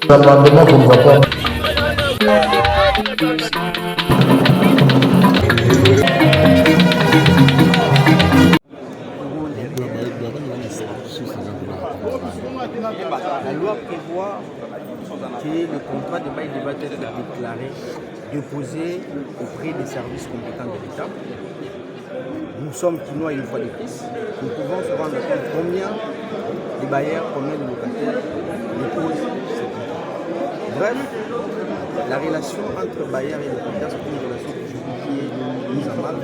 L'amendement qu'on va pas. La loi prévoit que le contrat de bail doit être déclaré, déposé auprès des services compétents de l'État. Nous sommes Kinois une fois de plus. Nous pouvons se rendre compte combien de bailleurs, combien de locataires déposent ces contrats. Bref, la relation entre bailleurs et locataires, c'est une relation qui est mise en mal.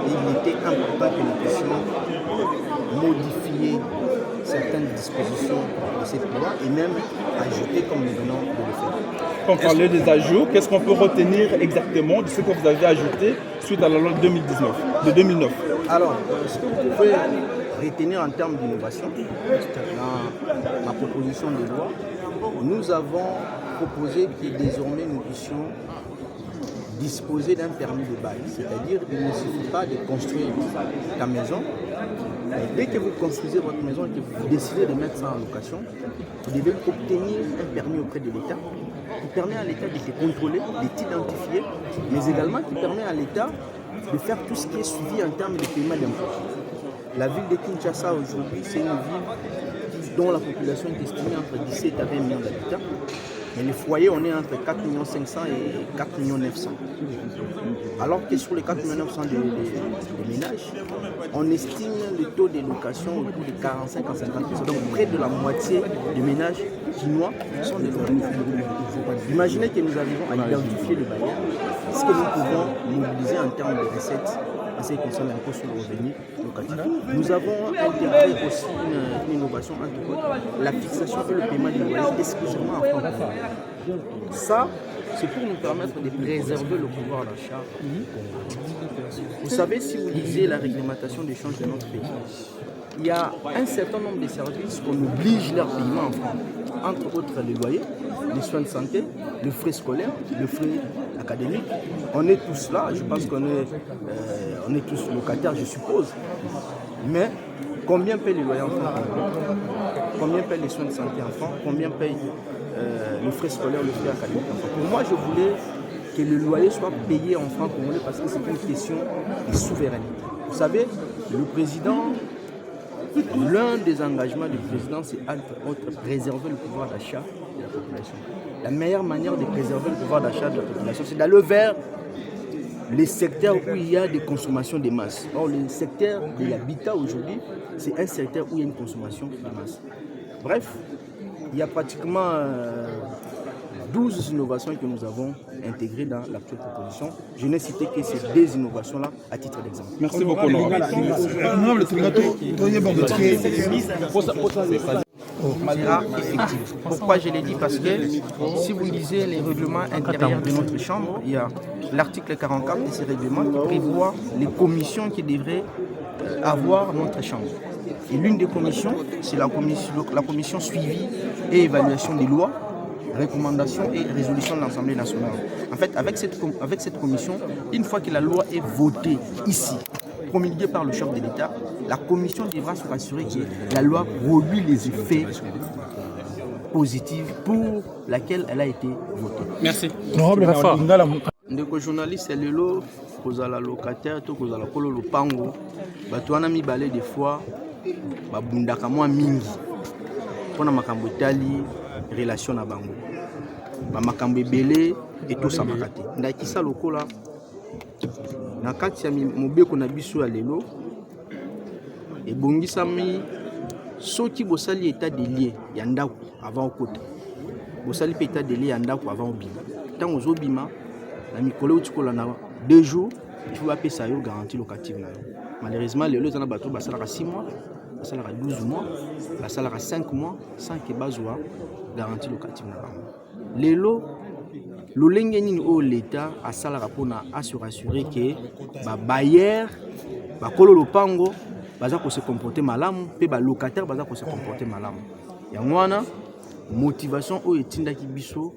Et il était important que nous puissions modifier certaines dispositions de cette loi et même ajouter comme nous venons de le faire. Quand on parlait des ajouts, qu'est-ce qu'on peut retenir exactement de ce que vous avez ajouté suite à la loi de 2009? Alors, ce que vous pouvez retenir en termes d'innovation, dans ma proposition de loi, nous avons proposé que désormais nous puissions disposer d'un permis de bail. C'est-à-dire qu'il ne suffit pas de construire ta maison. Dès que vous construisez votre maison et que vous décidez de mettre ça en location, vous devez obtenir un permis auprès de l'État qui permet à l'État de te contrôler, de t'identifier, mais également qui permet à l'État de faire tout ce qui est suivi en termes de paiement d'impôts. La ville de Kinshasa aujourd'hui, c'est une ville dont la population est estimée entre 17 à 20 millions d'habitants. Mais les foyers, on est entre 4 500 000 et 4 900 000. Alors que sur les 4 900 000 des ménages, on estime le taux de location autour de 45 à 50%. Donc près de la moitié des ménages chinois sont des locataires. Imaginez que nous arrivons à identifier le bailleur, ce que nous pouvons mobiliser en termes de recettes en ce qui concerne l'impôt sur le revenu locatif. Nous avons intégré aussi une innovation, entre autres, la fixation et le paiement des loyers exclusivement en francs. Ça, c'est pour nous permettre de préserver le pouvoir d'achat. Vous savez, si vous lisez la réglementation d'échange de notre pays, il y a un certain nombre de services qu'on oblige leur paiement en francs. Entre autres, les loyers, les soins de santé, les frais scolaires, les frais académiques. On est tous là, je pense qu'on est tous locataires, je suppose. Mais combien payent les loyers en francs? Combien payent les soins de santé en francs? Combien payent les frais scolaires, les frais académiques en francs? Pour moi, je voulais que le loyer soit payé en francs congolais parce que c'est une question de souveraineté. Vous savez, le président, l'un des engagements du président, c'est entre autres préserver le pouvoir d'achat de la population. La meilleure manière de préserver le pouvoir d'achat de la population, c'est d'aller vers les secteurs où il y a des consommations de masse. Or, le secteur de l'habitat aujourd'hui, c'est un secteur où il y a une consommation de masse. Bref, il y a pratiquement 12 innovations que nous avons intégrées dans l'actuelle proposition. Je n'ai cité que ces 2 innovations-là à titre d'exemple. Merci beaucoup. Sera effective. Pourquoi je l'ai dit? Parce que si vous lisez les règlements intérieurs de notre Chambre, il y a l'article 44 de ces règlements qui prévoit les commissions qui devraient avoir notre Chambre. Et l'une des commissions, c'est la commission suivi et évaluation des lois, recommandations et résolutions de l'Assemblée nationale. En fait, avec cette commission, une fois que la loi est votée ici, promulguée par le chef de l'État, la commission devra se rassurer que la loi produit les effets positifs pour laquelle elle a été votée. Merci. Ndeko journaliste lelo kozala locataire to kozala kolo lopango bato wana mibale des fois babundaka mwa mingi mpona makambo etali relation na bango bamakambo ebele etosamaka te ndakisa lokola na kati ya mobeko na biso ya lelo ebongisami soki bosali état des lieux ya ndako avant okota bosali pe état des lieux ya ndako avant obima ntango ozobima na mikolo utikola na 2 jours il faut appeler ça yo garantie locative na yo. Malheureusement lelo ezana bato basalaka 6 mois basalaka 12 mois basalaka 5 mois sans que bazwa garantie locative na bango. Lelo lolenge nini oyo l'État asalaka mpona assurer que babailleur bakolo lopango baza ko se comporter malamu pe ba locataire baza ko se comporter malamu. Yango wana motivation oyo etindaki biso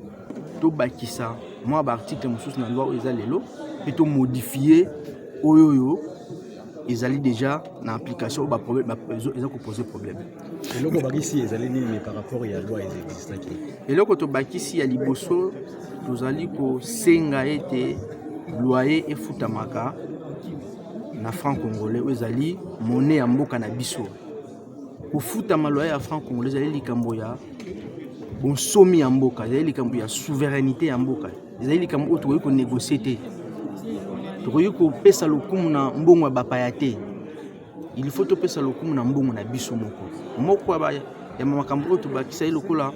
tobakisa mwa baarticle mosusu na loi oyo eza lelo mpe tomodifie oyo ezali déjà na application eza kopose problème. Eloko bakisi ezali nini par rapport ya loi existaki? Eloko tobakisi ya liboso tozali kosenga ete loyer efutamaka na franc congolais oyo ezali monnaie ya mboka na biso. Kofutama loyer ya franc congolais ezali likambo ya bonsomi ya mboka, ezali likambo ya souveraineté ya mboka, ezali likambo oyo tokoki konégocier te, tokoki kopesa lokumu na mbongo ya bapaya te. Il faut topesa lokumu na mbongo na biso moko ya makambo oyo tobakisa lokola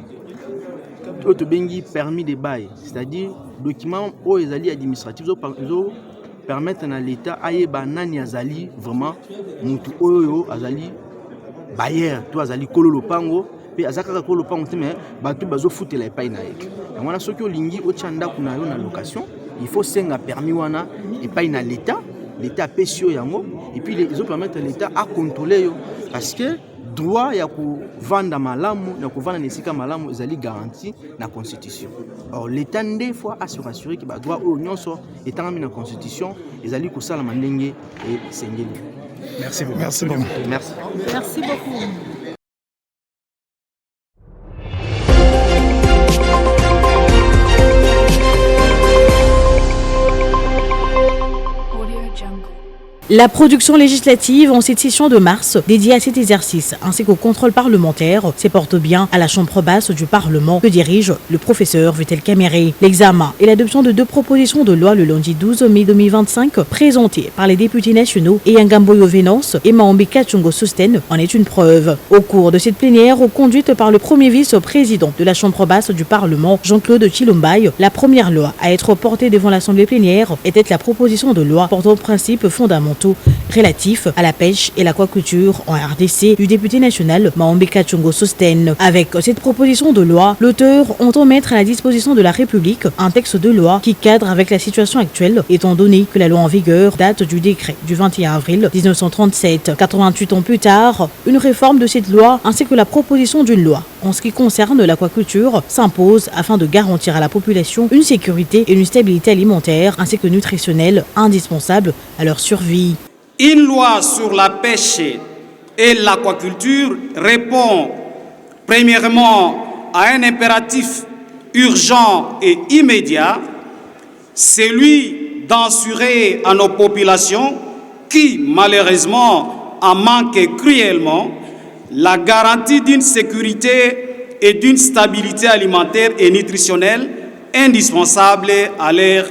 oyo tobengi permis de bail, c'est-à-dire document oyo ezali administratif zo permettre na l'État ayeba nani azali vraiment mutu oyo azali bailleur to azali kolo lopango pe azakaka kolo lopango te mais bato bazofutela epai na ye. Yango wana soki olingi otya ndako na yo na location, il faut senga permis wana epai na l'État apesi yo yango et puis ils ont permettre l'État à contrôler yo parce que droit ya kovanda malamu na kovanda nesika malamu ezali garanti na constitution. Or l'État nde fois à se rassurer que ba droit oyo nyonso etangami na constitution ezali kosala mandenge et sengeli. Merci beaucoup. Merci beaucoup. Merci. Merci beaucoup. La production législative en cette session de mars dédiée à cet exercice ainsi qu'au contrôle parlementaire se porte bien à la chambre basse du Parlement que dirige le professeur Vital Kamerhe. L'examen et l'adoption de 2 propositions de loi le lundi 12 mai 2025 présentées par les députés nationaux Eyangamboyo Venance et Maombi Kachungo Sosten en est une preuve. Au cours de cette plénière conduite par le premier vice-président de la chambre basse du Parlement, Jean-Claude Chilombaye, la première loi à être portée devant l'Assemblée plénière était la proposition de loi portant principes fondamentaux relatifs à la pêche et l'aquaculture en RDC du député national Maombi Kachungo Sosten. Avec cette proposition de loi, l'auteur entend mettre à la disposition de la République un texte de loi qui cadre avec la situation actuelle, étant donné que la loi en vigueur date du décret du 21 avril 1937. 88 ans plus tard, une réforme de cette loi ainsi que la proposition d'une loi en ce qui concerne l'aquaculture s'impose afin de garantir à la population une sécurité et une stabilité alimentaire ainsi que nutritionnelle indispensables à leur survie. Une loi sur la pêche et l'aquaculture répond premièrement à un impératif urgent et immédiat, celui d'assurer à nos populations qui malheureusement en manquent cruellement la garantie d'une sécurité et d'une stabilité alimentaire et nutritionnelle indispensable à leur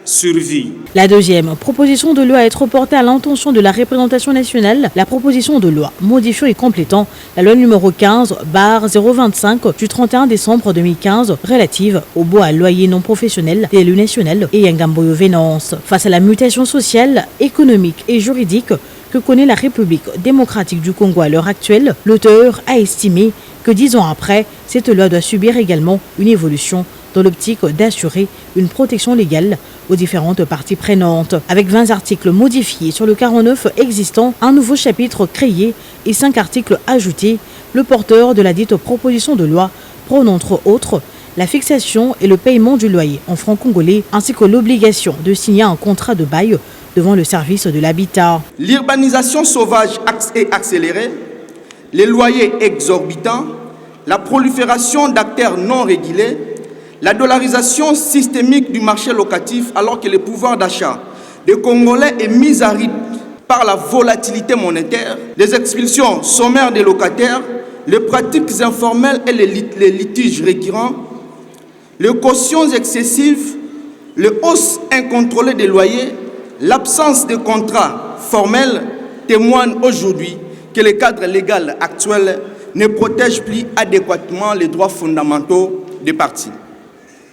survie. La deuxième proposition de loi à être portée à l'intention de la représentation nationale, la proposition de loi modifiant et complétant la loi numéro 15/025 du 31 décembre 2015 relative au bois à loyer non professionnel des élus nationaux et Eyangamboyo Venance. Face à la mutation sociale, économique et juridique que connaît la République démocratique du Congo à l'heure actuelle, l'auteur a estimé que 10 ans après, cette loi doit subir également une évolution dans l'optique d'assurer une protection légale aux différentes parties prenantes. Avec 20 articles modifiés sur le 49 existant, un nouveau chapitre créé et 5 articles ajoutés, le porteur de la dite proposition de loi prône entre autres la fixation et le paiement du loyer en francs congolais ainsi que l'obligation de signer un contrat de bail devant le service de l'habitat. L'urbanisation sauvage et accélérée, les loyers exorbitants, la prolifération d'acteurs non régulés, la dollarisation systémique du marché locatif alors que le pouvoir d'achat des Congolais est mis à rythme par la volatilité monétaire, les expulsions sommaires des locataires, les pratiques informelles et les litiges récurrents, les cautions excessives, les hausses incontrôlées des loyers, l'absence de contrats formels témoignent aujourd'hui que le cadre légal actuel ne protège plus adéquatement les droits fondamentaux des parties.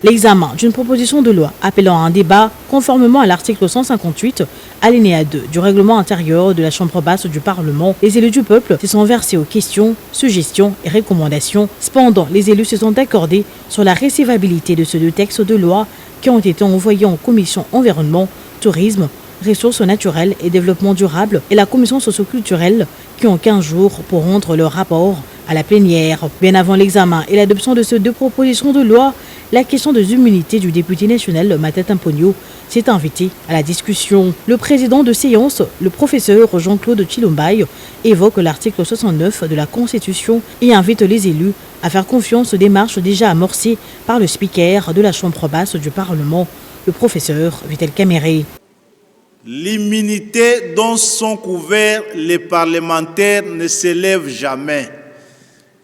L'examen d'une proposition de loi appelant à un débat conformément à l'article 158, alinéa 2 du règlement intérieur de la Chambre basse du Parlement, les élus du peuple se sont versés aux questions, suggestions et recommandations. Cependant, les élus se sont accordés sur la recevabilité de ces 2 textes de loi qui ont été envoyés en commission environnement, tourisme, ressources naturelles et développement durable et la commission socio-culturelle qui ont 15 jours pour rendre leur rapport à la plénière. Bien avant l'examen et l'adoption de ces deux propositions de loi, la question des immunités du député national Matata Mponyo s'est invitée à la discussion. Le président de séance, le professeur Jean-Claude Chilombaye, évoque l'article 69 de la Constitution et invite les élus à faire confiance aux démarches déjà amorcées par le speaker de la Chambre basse du Parlement, le professeur Vitel Kamere. L'immunité dont sont couverts les parlementaires ne s'élève jamais.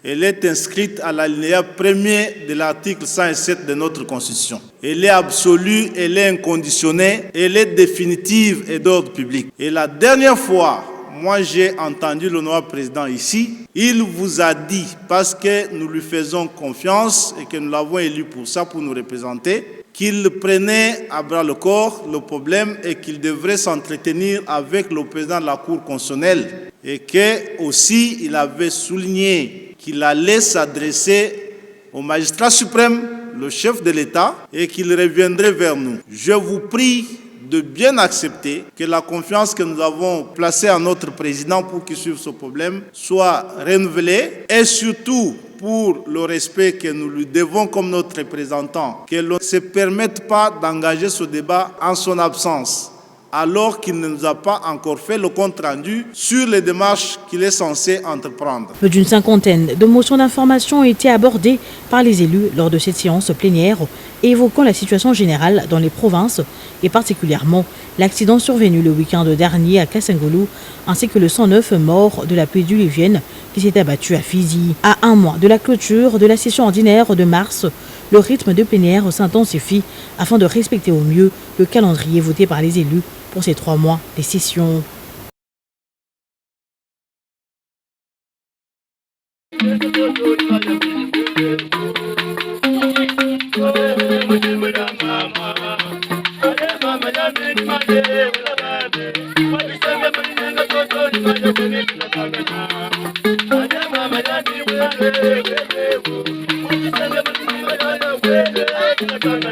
Elle est inscrite à l'alinéa 1er de l'article 107 de notre Constitution. Elle est absolue, elle est inconditionnée, elle est définitive et d'ordre public. Et la dernière fois, moi j'ai entendu l'honorable président ici, il vous a dit, parce que nous lui faisons confiance et que nous l'avons élu pour ça, pour nous représenter, qu'il prenait à bras le corps le problème et qu'il devrait s'entretenir avec le président de la Cour constitutionnelle et que aussi il avait souligné qu'il allait s'adresser au magistrat suprême, le chef de l'État, et qu'il reviendrait vers nous. Je vous prie de bien accepter que la confiance que nous avons placée en notre président pour qu'il suive ce problème soit renouvelée et surtout pour le respect que nous lui devons comme notre représentant, que l'on ne se permette pas d'engager ce débat en son absence, alors qu'il ne nous a pas encore fait le compte-rendu sur les démarches qu'il est censé entreprendre. Plus d'une cinquantaine de motions d'information ont été abordées par les élus lors de cette séance plénière, évoquant la situation générale dans les provinces et particulièrement l'accident survenu le week-end dernier à Kassangolo, ainsi que le 109 morts de la pluie diluvienne qui s'est abattue à Fizi. À un mois de la clôture de la session ordinaire de mars, le rythme de plénière s'intensifie afin de respecter au mieux le calendrier voté par les élus pour ces 3 mois des sessions.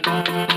Thank you.